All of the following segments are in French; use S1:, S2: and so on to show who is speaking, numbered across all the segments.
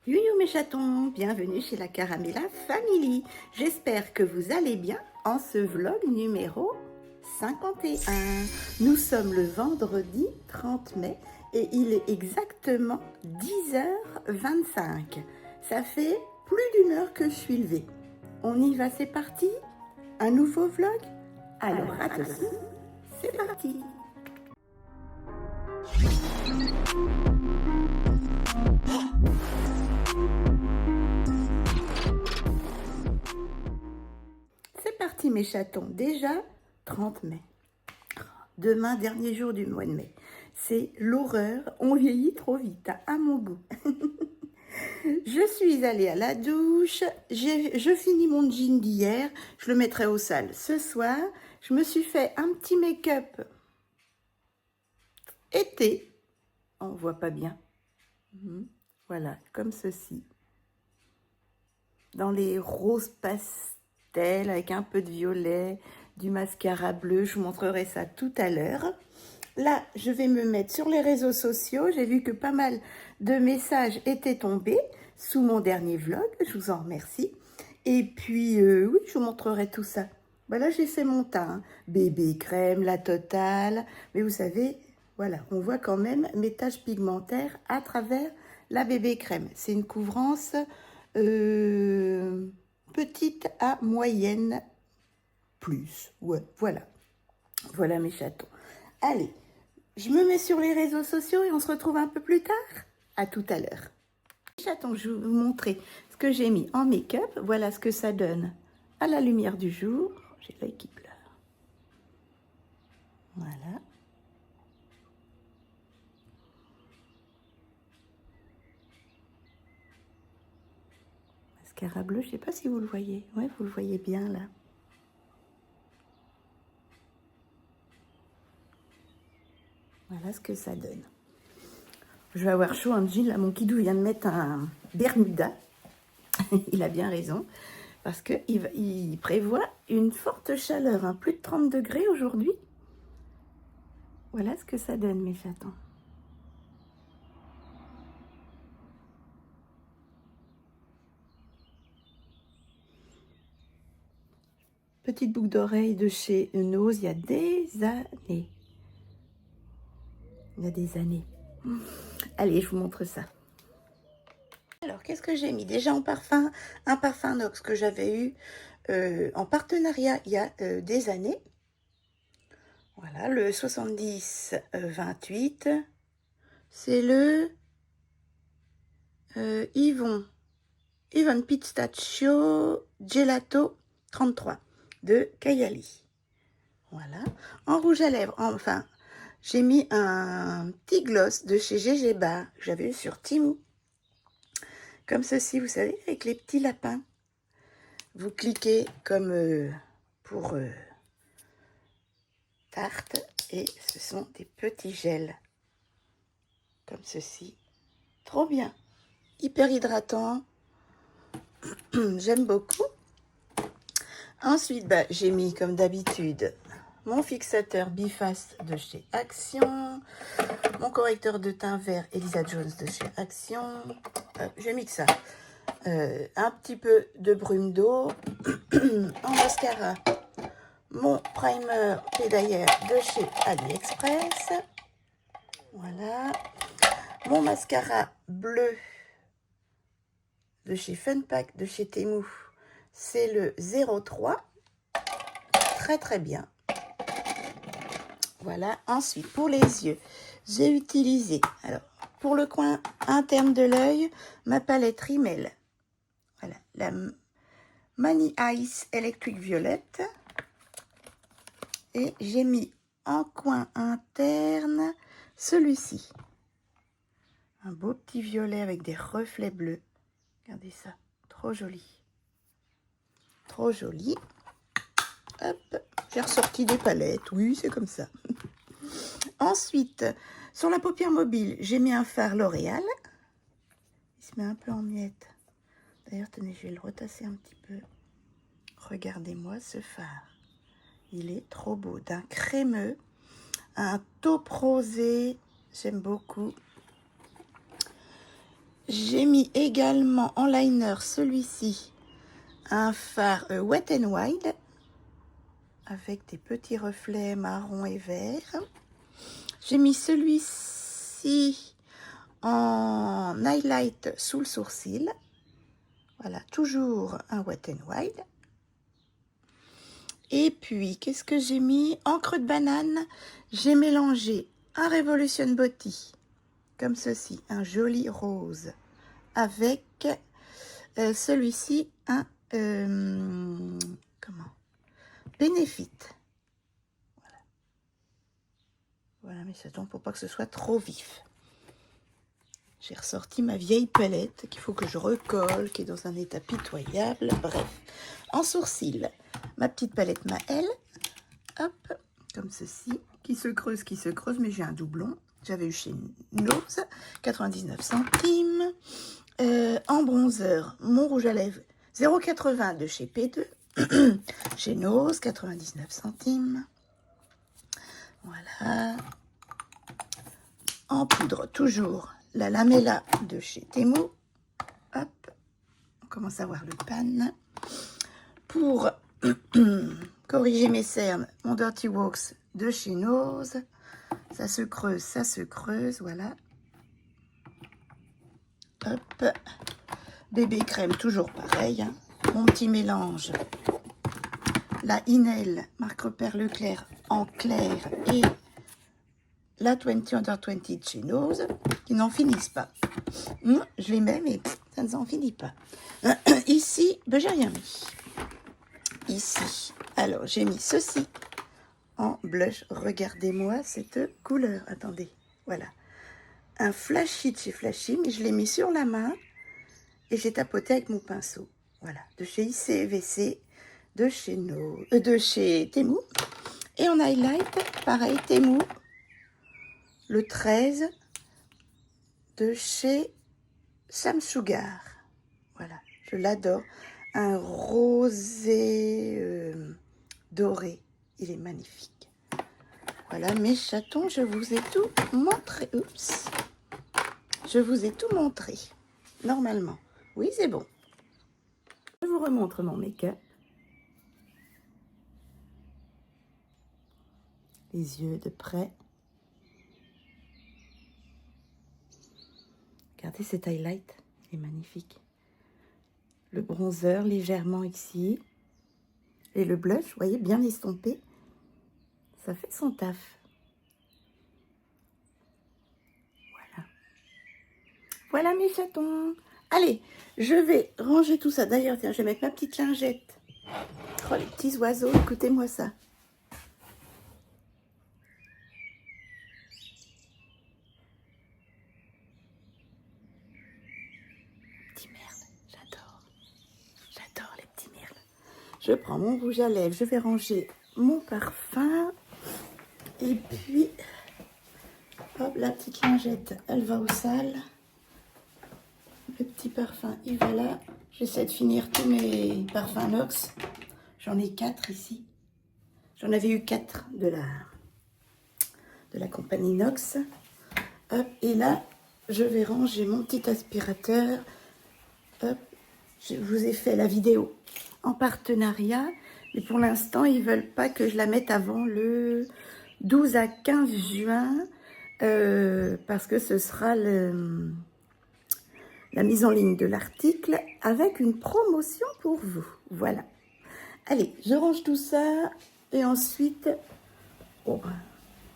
S1: Youhou mes chatons, bienvenue chez la Caramella Family. J'espère que vous allez bien en ce vlog numéro 51. Nous sommes le vendredi 30 mai et il est exactement 10h25. Ça fait plus d'une heure que je suis levée. On y va, c'est parti? Un nouveau vlog? Alors attention, c'est parti! C'est parti mes chatons, déjà 30 mai. Demain, dernier jour du mois de mai. C'est l'horreur, on vieillit trop vite, à mon goût. Je suis allée à la douche, je finis mon jean d'hier, je le mettrai au sale ce soir. Je me suis fait un petit make-up été, on voit pas bien. Voilà, comme ceci. Dans les roses pastels avec un peu de violet, du mascara bleu, je vous montrerai ça tout à l'heure. Là, je vais me mettre sur les réseaux sociaux. J'ai vu que pas mal de messages étaient tombés sous mon dernier vlog. Je vous en remercie. Et puis, oui, je vous montrerai tout ça. Voilà, j'ai fait mon teint. Hein. Bébé crème, la totale. Mais vous savez, voilà, on voit quand même mes taches pigmentaires à travers la bébé crème. C'est une couvrance petite à moyenne plus. Ouais, voilà. Voilà mes chatons. Allez, je me mets sur les réseaux sociaux et on se retrouve un peu plus tard. À tout à l'heure. Chatons, je vais vous montrer ce que j'ai mis en make-up. Voilà ce que ça donne à la lumière du jour. J'ai l'œil qui pleure. Voilà. Mascara bleu, je ne sais pas si vous le voyez. Ouais, vous le voyez bien là. Voilà ce que ça donne. Je vais avoir chaud en jean. Là, mon kidou vient de mettre un Bermuda. Il a bien raison. Parce qu'il prévoit une forte chaleur, hein, plus de 30 degrés aujourd'hui. Voilà ce que ça donne, mes chatons. Petite boucle d'oreille de chez Nose, il y a des années. Il y a des années. Allez, je vous montre ça. Alors, qu'est-ce que j'ai mis? Déjà en parfum, un parfum Nox que j'avais eu en partenariat il y a des années. Voilà, le 70-28. C'est le Yvon Pistachio Gelato 33 de Kayali. Voilà. En rouge à lèvres, enfin, j'ai mis un petit gloss de chez GG Bar que j'avais eu sur Temu. Comme ceci, vous savez, avec les petits lapins. Vous cliquez comme pour tarte et ce sont des petits gels. Comme ceci. Trop bien. Hyper hydratant. J'aime beaucoup. Ensuite, bah, j'ai mis comme d'habitude mon fixateur Bifast de chez Action, mon correcteur de teint vert Elisa Jones de chez Action. J'ai mis que ça. Un petit peu de brume d'eau. En mascara, mon primer pédaillère de chez AliExpress. Voilà. Mon mascara bleu de chez Funpack de chez Temu. C'est le 03. Très très bien. Voilà. Ensuite, pour les yeux, j'ai utilisé, alors, pour le coin interne de l'œil, ma palette Rimmel. Voilà, la Money Ice électrique violette. Et j'ai mis en coin interne celui-ci. Un beau petit violet avec des reflets bleus. Regardez ça, trop joli. Trop joli. Hop, j'ai ressorti des palettes. Oui, c'est comme ça. Ensuite, sur la paupière mobile, j'ai mis un fard L'Oréal. Il se met un peu en miettes. D'ailleurs, tenez, je vais le retasser un petit peu. Regardez-moi ce fard. Il est trop beau. D'un crémeux, un taupe rosé. J'aime beaucoup. J'ai mis également en liner celui-ci, un fard Wet n Wild avec des petits reflets marron et vert. J'ai mis celui-ci en highlight sous le sourcil. Voilà, toujours un Wet n Wild. Et puis, qu'est-ce que j'ai mis? Encre de banane, j'ai mélangé un Revolution Body, comme ceci, un joli rose, avec celui-ci, un Benefit. Voilà. Voilà, mais ça tombe pour pas que ce soit trop vif. J'ai ressorti ma vieille palette qu'il faut que je recolle, qui est dans un état pitoyable. Bref, en sourcil, ma petite palette Maëlle, hop, comme ceci, qui se creuse, mais j'ai un doublon. J'avais eu chez Nose, 99 centimes. En bronzer, mon rouge à lèvres, 0,80 de chez P2. Chez Nose, 99 centimes. Voilà. En poudre, toujours la Lamella de chez Temu. Hop, on commence à voir le pan. Pour corriger mes cernes, mon Dirty Wax de chez Nose. Ça se creuse, voilà. Hop, bébé crème, toujours pareil. Hein. Mon petit mélange, la Inel, marque repère Leclerc en clair et la 20 Under 20 de chez Nose, qui n'en finissent pas. Je les mets, mais ça ne s'en finit pas. Ici, ben, j'ai rien mis. Ici, alors j'ai mis ceci en blush. Regardez-moi cette couleur. Attendez, voilà. Un flashy de chez Flashy, mais je l'ai mis sur la main et j'ai tapoté avec mon pinceau. Voilà, de chez ICVC, de chez Temu. Et en highlight, pareil, Temu, le 13 de chez Sam Sugar. Voilà, je l'adore. Un rosé doré, il est magnifique. Voilà mes chatons, je vous ai tout montré. Oups, je vous ai tout montré, normalement. Oui, c'est bon. Je vous remontre mon make-up. Les yeux de près. Regardez cet highlight, il est magnifique. Le bronzer légèrement ici. Et le blush, vous voyez, bien estompé. Ça fait son taf. Voilà. Voilà mes chatons. Allez, je vais ranger tout ça. D'ailleurs, tiens, je vais mettre ma petite lingette. Oh, les petits oiseaux, écoutez-moi ça. Petits merles, j'adore. J'adore les petits merles. Je prends mon rouge à lèvres, je vais ranger mon parfum. Et puis, hop, la petite lingette, elle va au sale. Le petit parfum, il va là. J'essaie de finir tous mes parfums Nox. J'en ai 4 ici. J'en avais eu 4 de la compagnie Nox. Hop, et là, je vais ranger mon petit aspirateur. Hop, je vous ai fait la vidéo en partenariat. Mais pour l'instant, ils ne veulent pas que je la mette avant le 12 à 15 juin. Parce que ce sera la mise en ligne de l'article avec une promotion pour vous. Voilà. Allez, je range tout ça et ensuite,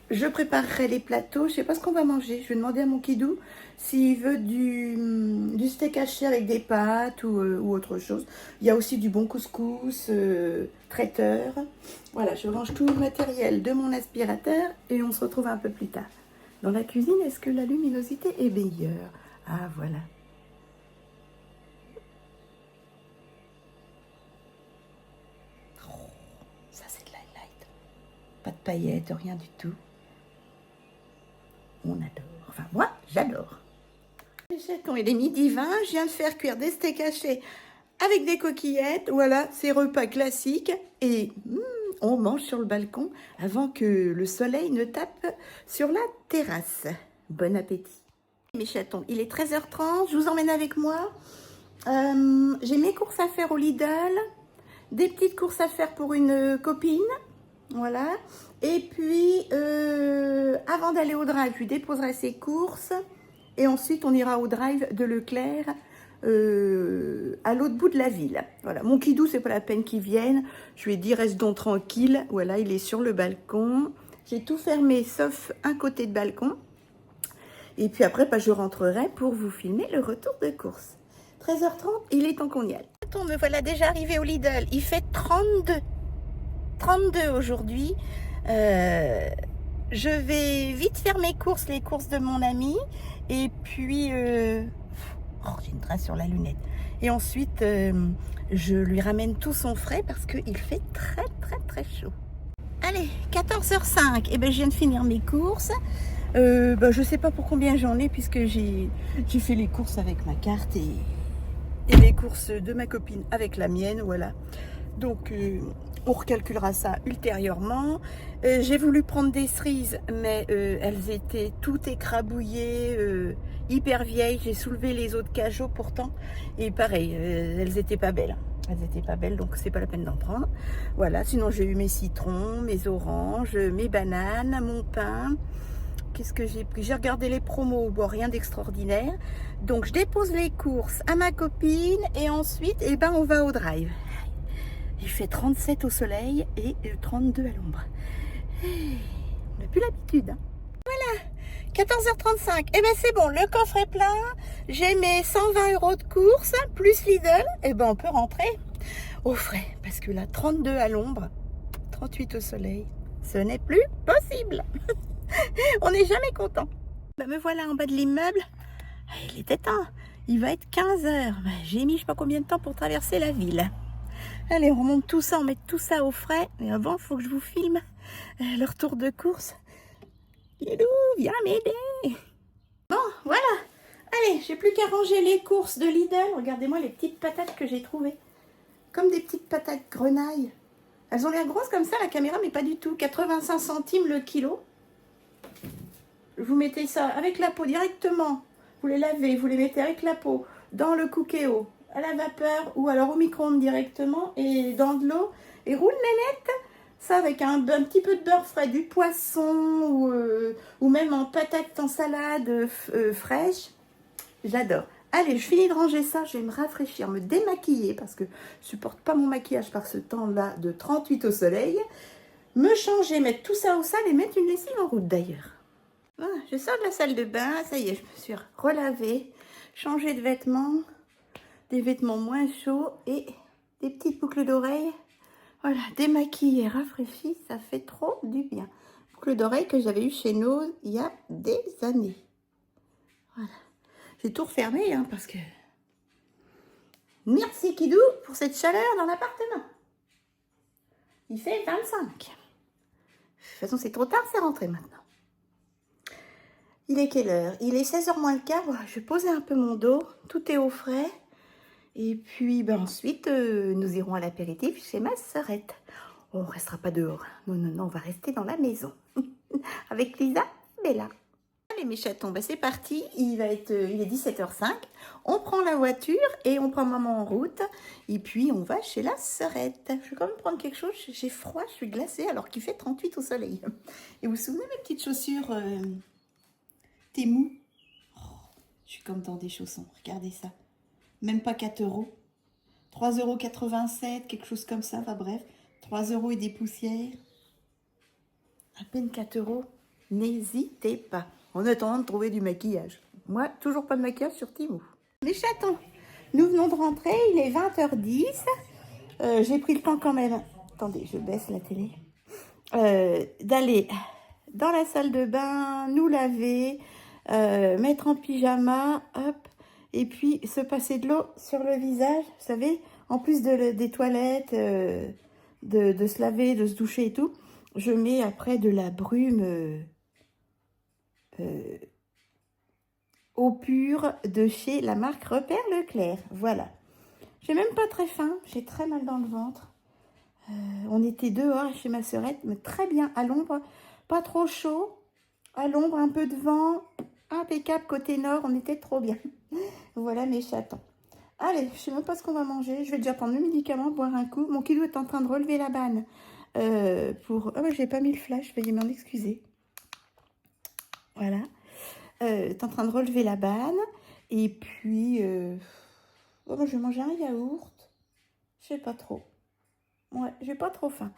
S1: je préparerai les plateaux. Je ne sais pas ce qu'on va manger. Je vais demander à mon kidou s'il veut du steak haché avec des pâtes ou autre chose. Il y a aussi du bon couscous traiteur. Voilà, je range tout le matériel de mon aspirateur et on se retrouve un peu plus tard. Dans la cuisine, est-ce que la luminosité est meilleure? Ah, voilà. Ça, c'est de l'highlight. Pas de paillettes, rien du tout. On adore. Enfin, moi, j'adore. Les chatons, il est midi 20. Je viens de faire cuire des steaks hachés avec des coquillettes. Voilà, c'est repas classique. Et on mange sur le balcon avant que le soleil ne tape sur la terrasse. Bon appétit. Mes chatons, il est 13h30, je vous emmène avec moi. J'ai mes courses à faire au Lidl, des petites courses à faire pour une copine, voilà. Et puis, avant d'aller au drive, je lui déposerai ses courses. Et ensuite, on ira au drive de Leclerc, à l'autre bout de la ville. Voilà, mon Kidou, c'est pas la peine qu'il vienne. Je lui ai dit, reste donc tranquille. Voilà, il est sur le balcon. J'ai tout fermé, sauf un côté de balcon. Et puis après, je rentrerai pour vous filmer le retour de course. 13h30, il est temps qu'on y aille. Me voilà déjà arrivé au Lidl. Il fait 32. 32 aujourd'hui. Je vais vite faire mes courses, les courses de mon ami. Et puis... Oh, j'ai une trace sur la lunette. Et ensuite, je lui ramène tout son frais parce qu'il fait très, très, très chaud. Allez, 14h05. Et ben, je viens de finir mes courses. Je sais pas pour combien j'en ai puisque j'ai fait les courses avec ma carte et les courses de ma copine avec la mienne, voilà. Donc on recalculera ça ultérieurement. J'ai voulu prendre des cerises, mais elles étaient toutes écrabouillées, hyper vieilles. J'ai soulevé les autres cajots pourtant, et pareil, elles étaient pas belles. Elles étaient pas belles, donc c'est pas la peine d'en prendre. Voilà, sinon j'ai eu mes citrons, mes oranges, mes bananes, mon pain. Qu'est-ce que j'ai pris? J'ai regardé les promos, bon, rien d'extraordinaire. Donc je dépose les courses à ma copine et ensuite, on va au drive. Il fait 37 au soleil et 32 à l'ombre. On n'a plus l'habitude. Hein. Voilà, 14h35. Et c'est bon, le coffre est plein. J'ai mes 120 € de course, plus Lidl. On peut rentrer au frais. Parce que là, 32 à l'ombre, 38 au soleil, ce n'est plus possible. On n'est jamais content. Me voilà en bas de l'immeuble. Il était temps. Il va être 15h. J'ai mis je sais pas combien de temps pour traverser la ville. Allez, on remonte tout ça, on met tout ça au frais. Mais avant, il faut que je vous filme le retour de course. Lilou, viens m'aider. Bon, voilà. Allez, j'ai plus qu'à ranger les courses de Lidl. Regardez-moi les petites patates que j'ai trouvées. Comme des petites patates grenailles. Elles ont l'air grosses comme ça, la caméra, mais pas du tout. 85 centimes le kilo. Vous mettez ça avec la peau directement. Vous les lavez, vous les mettez avec la peau dans le Cookéo, à la vapeur ou alors au micro-ondes directement et dans de l'eau. Et roule nénette, ça avec un petit peu de beurre frais, du poisson ou même en patate en salade fraîche. J'adore. Allez, je finis de ranger ça, je vais me rafraîchir, me démaquiller parce que je supporte pas mon maquillage par ce temps-là de 38 au soleil. Me changer, mettre tout ça au sale et mettre une lessive en route d'ailleurs. Voilà, je sors de la salle de bain, ça y est, je me suis relavée, changé de vêtements, des vêtements moins chauds et des petites boucles d'oreilles. Voilà, démaquillée, rafraîchie, ça fait trop du bien. Boucles d'oreilles que j'avais eu chez Nose il y a des années. Voilà, j'ai tout refermé parce que... Merci Kidou pour cette chaleur dans l'appartement. Il fait 25. De toute façon, c'est trop tard, c'est rentré maintenant. Il est quelle heure? Il est 16h moins le quart. Voilà, je vais poser un peu mon dos. Tout est au frais. Et puis ensuite, nous irons à l'apéritif chez ma sœurette. On ne restera pas dehors. Non, non, non, on va rester dans la maison. Avec Lisa, Bella. Allez mes chatons, c'est parti. Il est 17h05. On prend la voiture et on prend maman en route. Et puis on va chez la sœurette. Je vais quand même prendre quelque chose. J'ai froid, je suis glacée alors qu'il fait 38 au soleil. Et vous vous souvenez mes petites chaussures Temu. Oh, je suis comme dans des chaussons, regardez ça. Même pas 4 €. 3,87 €, quelque chose comme ça, enfin bref. 3 € et des poussières. À peine 4 €. N'hésitez pas. En attendant de trouver du maquillage. Moi, toujours pas de maquillage sur Temu. Les chatons, nous venons de rentrer, il est 20h10. J'ai pris le temps quand même. Attendez, je baisse la télé. D'aller dans la salle de bain, nous laver, mettre en pyjama, hop, et puis se passer de l'eau sur le visage, vous savez, en plus des toilettes, de se laver, de se doucher et tout, je mets après de la brume eau pure de chez la marque Repère Leclerc, voilà. J'ai même pas très faim, j'ai très mal dans le ventre. On était dehors chez ma sœurette, mais très bien à l'ombre, pas trop chaud, à l'ombre, un peu de vent. Impeccable, côté nord, on était trop bien. Voilà mes chatons. Allez, je sais même pas ce qu'on va manger. Je vais déjà prendre le médicament, boire un coup. Mon kilo est en train de relever la banne. Pour... Ah ouais, j'ai pas mis le flash, veuillez m'en excuser. Voilà. Est en train de relever la banne. Et puis, oh, moi, je vais manger un yaourt. Je sais pas trop. Ouais, j'ai pas trop faim.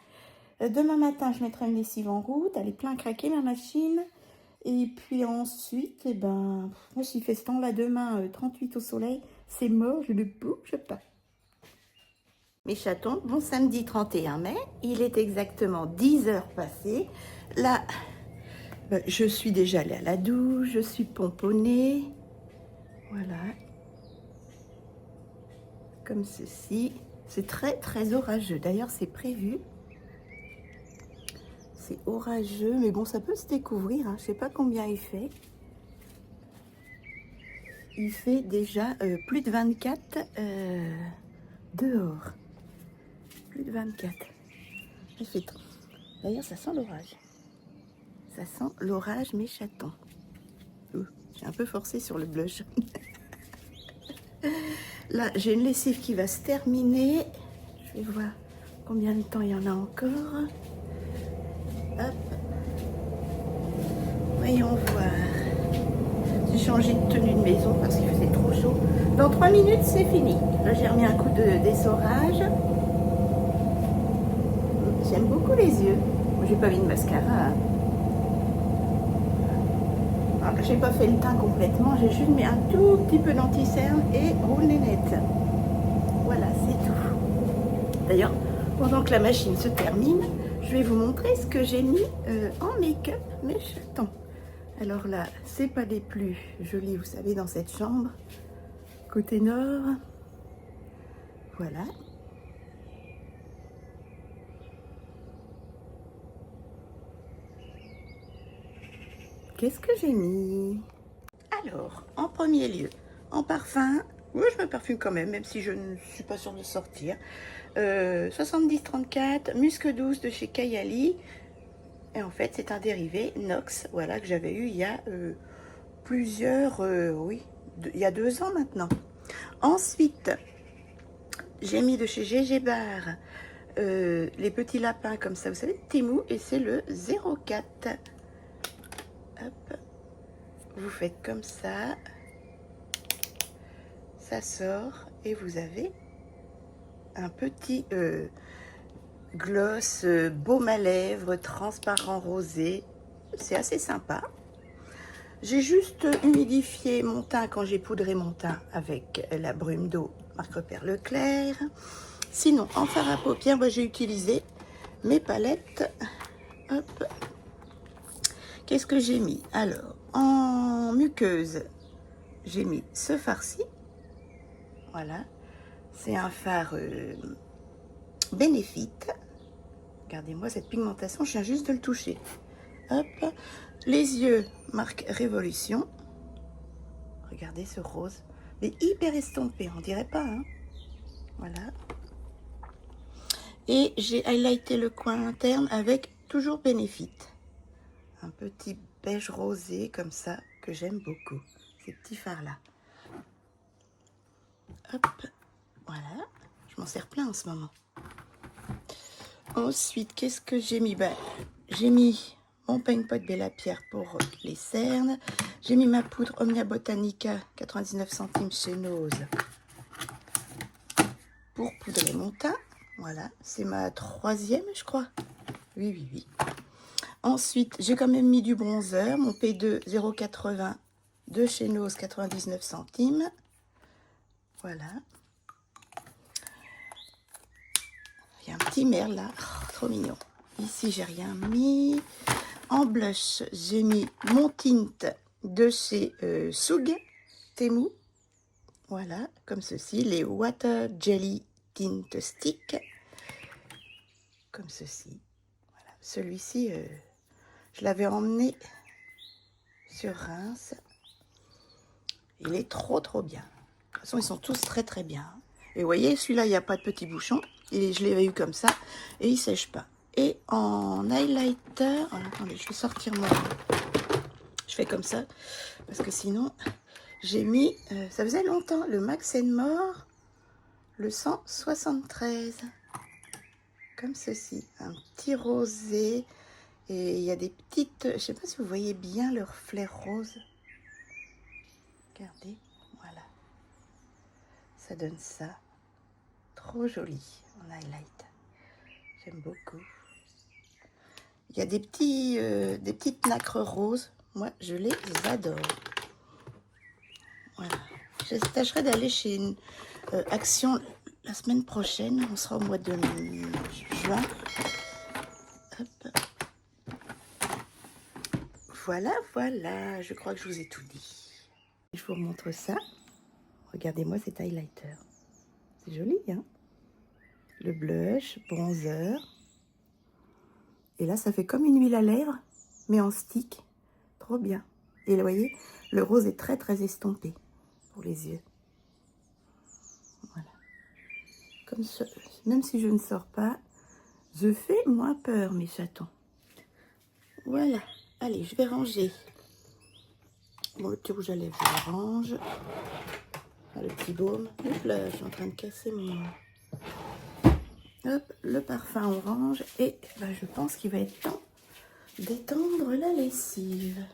S1: Demain matin, je mettrai une lessive en route. Elle est plein craquée, ma machine. Et puis ensuite, eh ben, moi, s'il fait ce temps-là demain, 38 au soleil, c'est mort, je ne bouge pas. Mes chatons, bon samedi 31 mai, il est exactement 10 heures passées. Là, ben, je suis déjà allée à la douche, je suis pomponnée. Voilà. Comme ceci. C'est très très orageux. D'ailleurs, c'est prévu. C'est orageux, mais bon, ça peut se découvrir. Hein. Je ne sais pas combien il fait. Il fait déjà plus de 24 dehors. Plus de 24. Il fait trop. D'ailleurs, ça sent l'orage. Ça sent l'orage, mes chatons. J'ai un peu forcé sur le blush. Là, j'ai une lessive qui va se terminer. Je vais voir combien de temps il y en a encore. Hop. Voyons voir. J'ai changé de tenue de maison parce qu'il faisait trop chaud. Dans 3 minutes, c'est fini. Là, j'ai remis un coup d'essorage. J'aime beaucoup les yeux. Moi, j'ai pas mis de mascara. J'ai pas fait le teint complètement. J'ai juste mis un tout petit peu d'anti-cerne et roule les nettes. Voilà, c'est tout. D'ailleurs, pendant que la machine se termine, je vais vous montrer ce que j'ai mis en make-up, mes chatons. Alors là, c'est pas les plus jolis, vous savez, dans cette chambre. Côté nord. Voilà. Qu'est-ce que j'ai mis? Alors, en premier lieu, en parfum, oui, je me parfume quand même si je ne suis pas sûre de sortir. 70-34, Musc Douce de chez Kayali. Et en fait, c'est un dérivé Nox, voilà, que j'avais eu il y a plusieurs, oui, il y a 2 ans maintenant. Ensuite, j'ai mis de chez GG Bar les petits lapins comme ça, vous savez, Temu, et c'est le 04. Hop, vous faites comme ça, ça sort et vous avez un petit gloss baume à lèvres transparent rosé. C'est assez sympa. J'ai juste humidifié mon teint quand j'ai poudré mon teint avec la brume d'eau Marc Repère Leclerc. Sinon, en fard à paupières, moi, j'ai utilisé mes palettes. Hop. Qu'est-ce que j'ai mis? Alors, en muqueuse, j'ai mis ce fard-ci. Voilà. C'est un fard Benefit. Regardez-moi cette pigmentation, je viens juste de le toucher. Hop. Les yeux, marque Révolution. Regardez ce rose. Mais hyper estompé, on dirait pas, hein. Voilà. Et j'ai highlighté le coin interne avec toujours Benefit. Un petit beige rosé comme ça, que j'aime beaucoup. Ces petits fards-là. Hop. Voilà. Je m'en sers plein en ce moment. Ensuite, qu'est-ce que j'ai mis? Ben, j'ai mis mon peigne pot Bella Pierre pour les cernes. J'ai mis ma poudre Omnia Botanica 99 centimes chez Nose pour poudrer mon teint. Voilà, c'est ma 3e, je crois. Oui. Ensuite, j'ai quand même mis du bronzer, mon P2 0,80 de chez Nose 99 centimes. Voilà. Il y a un petit merle là, oh, trop mignon. Ici, j'ai rien mis. En blush, j'ai mis mon tint de chez Soug, Temu. Voilà, comme ceci, les Water Jelly Tint Stick. Comme ceci. Voilà. Celui-ci, je l'avais emmené sur Reims. Il est trop bien. De toute façon, ils sont tous très bien. Et vous voyez, celui-là, il n'y a pas de petit bouchon. Et je l'ai eu comme ça. Et il ne sèche pas. Et en highlighter... Oh, attendez, je vais sortir mon... Je fais comme ça, parce que sinon, j'ai mis, ça faisait longtemps, le Max Mort, le 173, comme ceci, un petit rosé, et il y a des petites, je ne sais pas si vous voyez bien le reflet rose. Regardez, voilà, ça donne ça, trop joli en highlight, j'aime beaucoup. Il y a des petites nacres roses, moi je les adore. Voilà, je tâcherai d'aller chez une Action la semaine prochaine, on sera au mois de juin. Hop. Voilà, voilà, je crois que je vous ai tout dit. Je vous remontre ça. Regardez-moi cet highlighter. C'est joli, hein? Le blush, bronzer. Et là, ça fait comme une huile à lèvres, mais en stick. Trop bien. Et vous voyez, le rose est très, très estompé pour les yeux. Voilà. Comme ça, même si je ne sors pas, je fais moins peur, mes chatons. Voilà. Allez, je vais ranger. Bon, le petit rouge à lèvres, je le range. Ah, le petit baume. Hop là, je suis en train de casser mon... Hop, le parfum orange. Et ben, je pense qu'il va être temps d'étendre la lessive.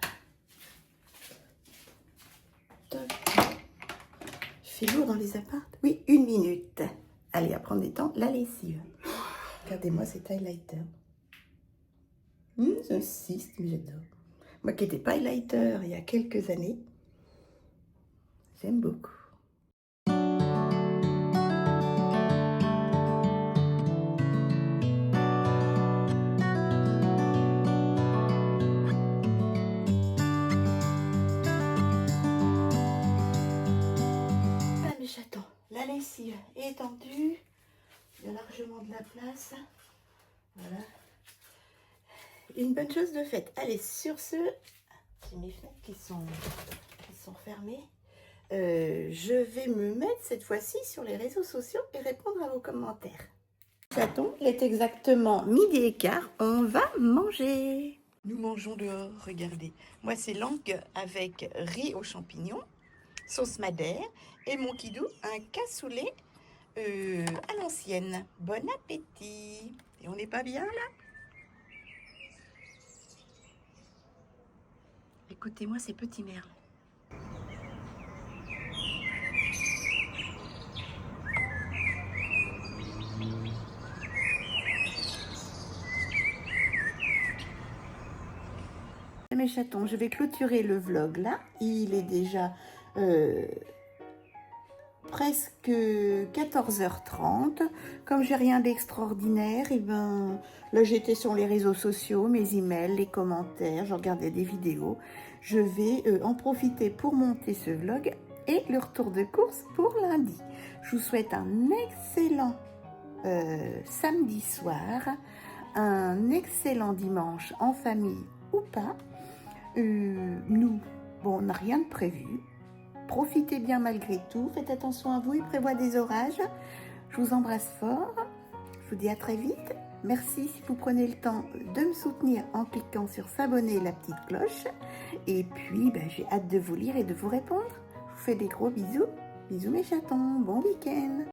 S1: Top. Il fait lourd dans les apparts. Oui, 1 minute. Allez, à prendre des temps, la lessive. Regardez-moi cet highlighter. C'est un 6, mais j'adore. Moi qui n'étais pas highlighter il y a quelques années, j'aime beaucoup. Ah mes chatons, la lessive est étendue, il y a largement de la place. Voilà. Une bonne chose de faite. Allez, sur ce, j'ai mes fenêtres qui sont fermées. Je vais me mettre cette fois-ci sur les réseaux sociaux et répondre à vos commentaires. Chaton, il est exactement 12h15, on va manger. Nous mangeons dehors, regardez. Moi, c'est langue avec riz aux champignons, sauce madère, et mon kidou, un cassoulet à l'ancienne. Bon appétit. Et on n'est pas bien là? Écoutez-moi ces petits merles. Mes chatons, je vais clôturer le vlog là. Il est déjà presque 14h30. Comme j'ai rien d'extraordinaire, et ben là j'étais sur les réseaux sociaux, mes emails, les commentaires, je regardais des vidéos. Je vais en profiter pour monter ce vlog et le retour de course pour lundi. Je vous souhaite un excellent samedi soir, un excellent dimanche en famille ou pas. Nous, bon, on n'a rien de prévu. Profitez bien malgré tout. Faites attention à vous, il prévoit des orages. Je vous embrasse fort. Je vous dis à très vite. Merci si vous prenez le temps de me soutenir en cliquant sur s'abonner et la petite cloche. Et puis, ben, j'ai hâte de vous lire et de vous répondre. Je vous fais des gros bisous. Bisous mes chatons. Bon week-end.